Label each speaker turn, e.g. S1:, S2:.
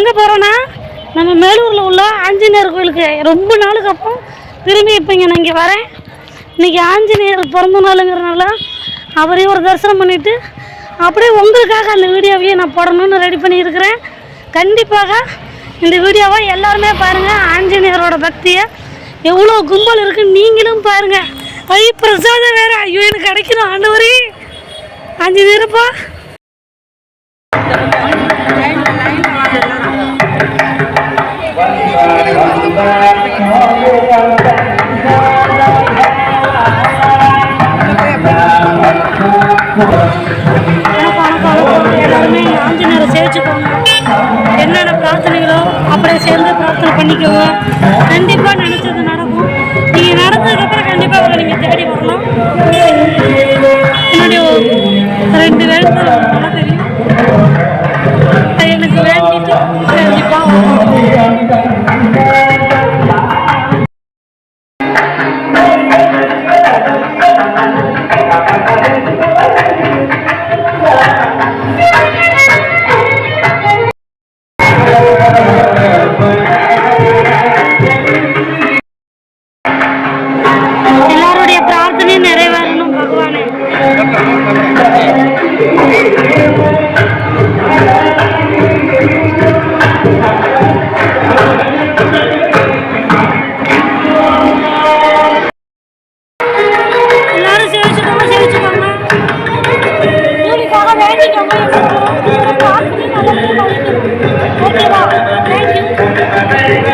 S1: எங்கே போகிறோன்னா நம்ம மேலூரில் உள்ள ஆஞ்சநேயர் கோயிலுக்கு ரொம்ப நாளுக்கு அப்புறம் திரும்பி இப்போ நான் இங்கே வரேன். இன்றைக்கி ஆஞ்சநேயர் பிறந்த நாளுங்கிறனால அவரையும் ஒரு தரிசனம் பண்ணிவிட்டு அப்படியே உங்களுக்காக அந்த வீடியோவையும் நான் போடணும்னு ரெடி பண்ணியிருக்கிறேன். கண்டிப்பாக இந்த வீடியோவை எல்லாருமே பாருங்கள். ஆஞ்சநேயரோட பக்தியை எவ்வளோ கும்பல் இருக்குன்னு நீங்களும் பாருங்கள். ஐயோ பிரசாதம் வேறு, ஐயோ எனக்கு கிடைக்கணும் ஆண்டவரே. ஆஞ்சநேயரப்பா எல்லாருமே ஆஞ்சநேயரை சேவிச்சுக்கோங்க. என்னென்ன பிரார்த்தனைகளோ அப்படியே சேர்ந்து பிரார்த்தனை பண்ணிக்கோங்க. கண்டிப்பாக நினச்சது நடக்கும். நீங்கள் நடந்ததுக்கப்புறம் கண்டிப்பாக அவரை நீங்கள் தேடி வரலாம். என்னுடைய 2 வேண்டுதல் நல்லா தெரியும். எனக்கு வேண்டிட்டு கண்டிப்பாக எல்லாருடைய பிரார்த்தனை நிறைவேறணும் பகவானே. எல்லாரும் சேவிச்சுக்கோங்க, சேவிச்சுக்கோங்க. கூலிக்காக வேண்டிக்கோங்க. ஓகேவா? தேங்க்யூ.